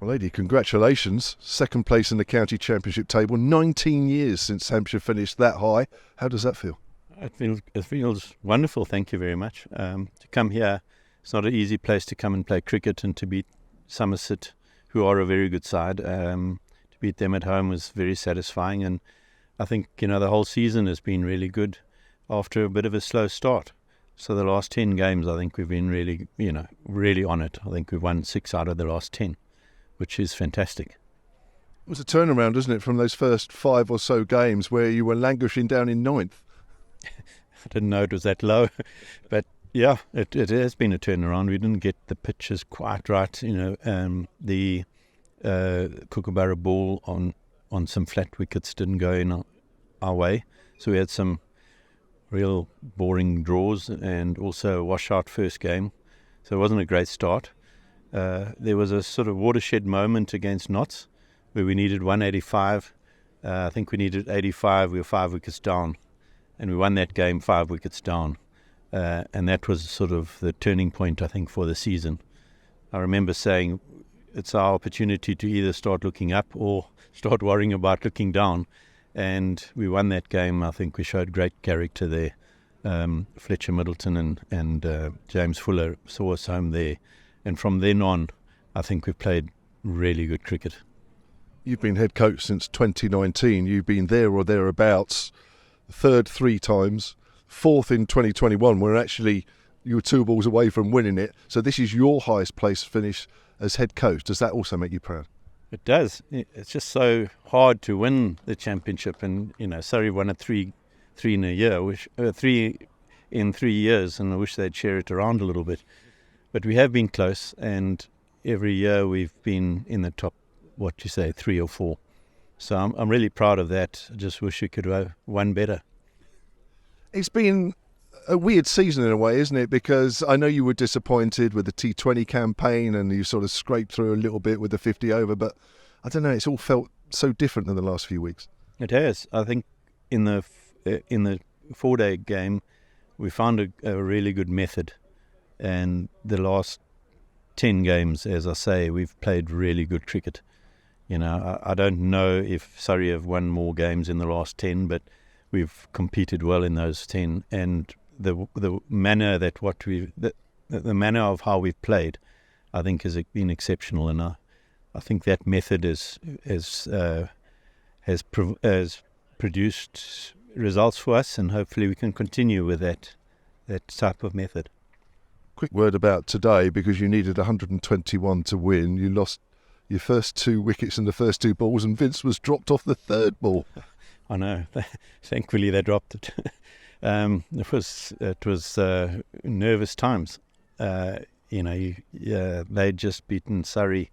Well, lady, congratulations. Second place in the county championship table. 19 years since Hampshire finished that high. How does that feel? It feels wonderful, thank you very much. To come here, it's not an easy place to come and play cricket, and to beat Somerset, who are a very good side. To beat them at home was very satisfying, and I think, the whole season has been really good after a bit of a slow start. So the last 10 games, I think we've been really, really on it. I think we've won 6 out of the last 10, which is fantastic. It was a turnaround, isn't it, from those first 5 or so games where you were languishing down in 9th? I didn't know it was that low, but yeah, it has been a turnaround. We didn't get the pitches quite right. The Kookaburra ball on some flat wickets didn't go in our way, so we had some real boring draws and also a washout first game, so it wasn't a great start. There was a sort of watershed moment against Notts where we needed 185. I think we needed 85. We were 5 wickets down, and we won that game 5 wickets down. And that was sort of the turning point, I think, for the season. I remember saying it's our opportunity to either start looking up or start worrying about looking down. And we won that game. I think we showed great character there. Fletcher Middleton and James Fuller saw us home there. And from then on, I think we've played really good cricket. You've been head coach since 2019. You've been there or thereabouts, third 3 times, fourth in 2021, where actually you were 2 balls away from winning it. So this is your highest place finish as head coach. Does that also make you proud? It does. It's just so hard to win the championship, and Surrey won it 3 in a year, 3 in 3 years, and I wish they'd share it around a little bit. But we have been close, and every year we've been in the top, 3 or 4. So I'm really proud of that. I just wish we could have won better. It's been a weird season in a way, isn't it? Because I know you were disappointed with the T20 campaign and you sort of scraped through a little bit with the 50 over, but I don't know, it's all felt so different than the last few weeks. It has. I think in the 4-day game we found a really good method, and the last 10 games, as I say, we've played really good cricket. I don't know if Surrey have won more games in the last 10, but we've competed well in those 10, and the manner the manner of how we've played, I think, has been exceptional, and I think that method has produced results for us, and hopefully we can continue with that type of method. Quick word about today, because you needed 121 to win. You lost your first 2 wickets in the first 2 balls, and Vince was dropped off the 3rd ball. I know. Thankfully, they dropped it. It was nervous times. They'd just beaten Surrey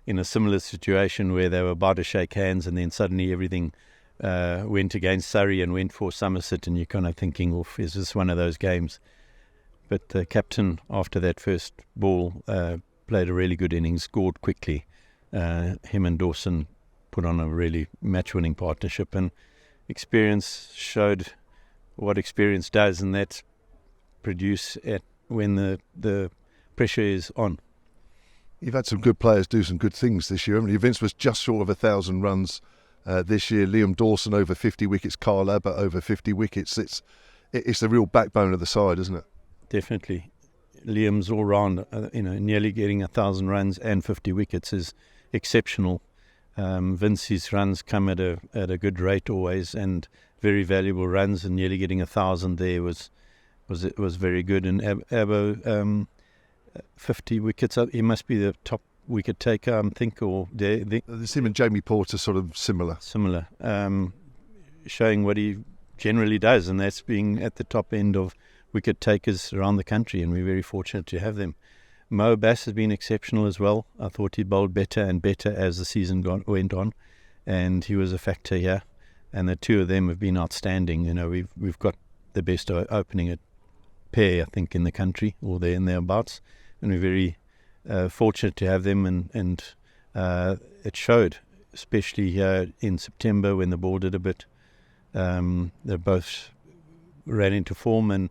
in a similar situation where they were about to shake hands, and then suddenly everything went against Surrey and went for Somerset, and you're kind of thinking, "Oof, is this one of those games?" But the captain, after that first ball, played a really good innings, scored quickly. Him and Dawson put on a really match-winning partnership, and experience showed what experience does, and that's produce when the pressure is on. You've had some good players do some good things this year. Vince was just short of 1,000 runs this year. Liam Dawson over 50 wickets, Carl Abbott over 50 wickets. It's the real backbone of the side, isn't it? Definitely. Liam's all round, nearly getting 1,000 runs and 50 wickets is exceptional. Vince's runs come at a good rate always, and very valuable runs, and nearly getting 1,000 there was very good. And Abbo, 50 wickets up, he must be the top wicket taker, I think, or there's him and Jamie Porter sort of similar, showing what he generally does, and that's being at the top end of wicket takers around the country, and we're very fortunate to have them. Mo Bass has been exceptional as well. I thought he bowled better and better as the season went on, and he was a factor here. And the 2 of them have been outstanding. We've got the best opening pair, I think, in the country, or there and thereabouts, and we're very fortunate to have them. And it showed, especially here in September when the ball did a bit. They both ran into form, and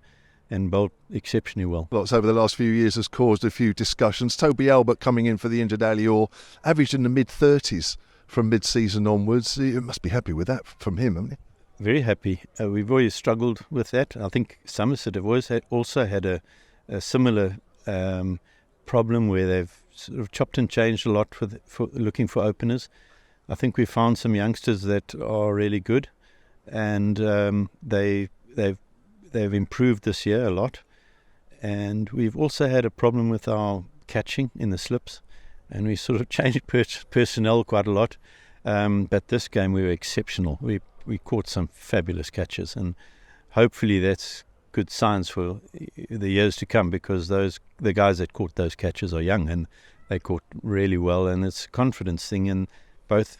and bowled exceptionally well. Lots over the last few years has caused a few discussions. Toby Albert coming in for the injured Ali Orr, averaged in the mid-30s from mid-season onwards. You must be happy with that from him, haven't you? Very happy. We've always struggled with that. I think Somerset have always also had a similar problem where they've sort of chopped and changed a lot for looking for openers. I think we found some youngsters that are really good, and they've improved this year a lot. And we've also had a problem with our catching in the slips, and we sort of changed personnel quite a lot. But this game we were exceptional. We caught some fabulous catches, and hopefully that's good signs for the years to come, because the guys that caught those catches are young and they caught really well, and it's a confidence thing, and both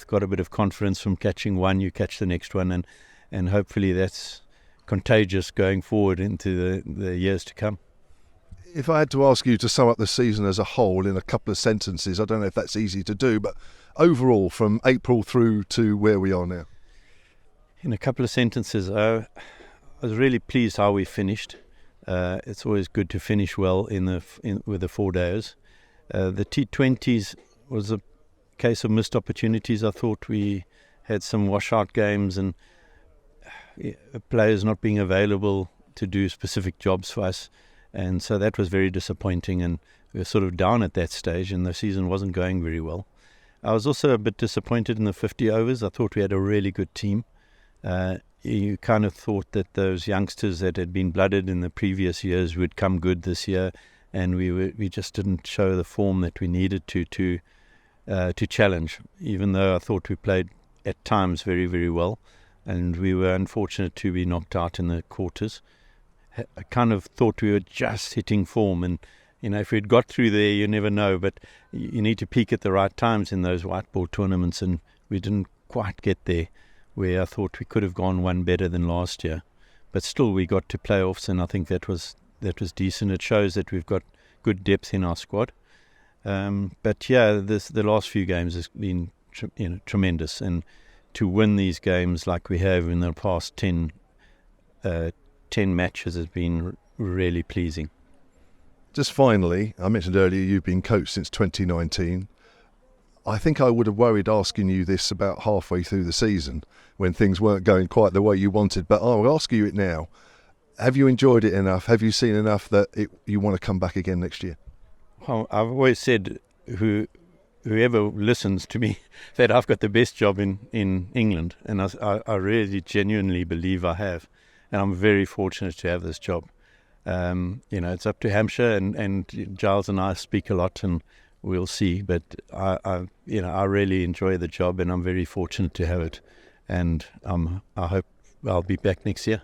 got a bit of confidence from catching one. You catch the next one, and hopefully that's contagious going forward into the years to come. If I had to ask you to sum up the season as a whole in a couple of sentences, I don't know if that's easy to do, but overall from April through to where we are now. In a couple of sentences, I was really pleased how we finished. It's always good to finish well with the 4 days. The T20s was a case of missed opportunities. I thought we had some washout games and players not being available to do specific jobs for us, and so that was very disappointing, and we were sort of down at that stage and the season wasn't going very well. I was also a bit disappointed in the 50 overs. I thought we had a really good team. You kind of thought that those youngsters that had been blooded in the previous years would come good this year, and we just didn't show the form that we needed to challenge, even though I thought we played at times very, very well, and we were unfortunate to be knocked out in the quarters. I kind of thought we were just hitting form, and if we'd got through there, you never know, but you need to peak at the right times in those white ball tournaments, and we didn't quite get there, where I thought we could have gone one better than last year. But still we got to playoffs, and I think that was decent. It shows that we've got good depth in our squad. But yeah, the last few games has been tremendous, and to win these games like we have in the past 10 matches has been really pleasing. Just finally, I mentioned earlier you've been coach since 2019. I think I would have worried asking you this about halfway through the season when things weren't going quite the way you wanted, but I'll ask you it now. Have you enjoyed it enough? Have you seen enough that you want to come back again next year? Well, I've always said whoever listens to me that I've got the best job in England, and I really genuinely believe I have, and I'm very fortunate to have this job. It's up to Hampshire, and Giles and I speak a lot, and we'll see. But I really enjoy the job, and I'm very fortunate to have it, and I hope I'll be back next year.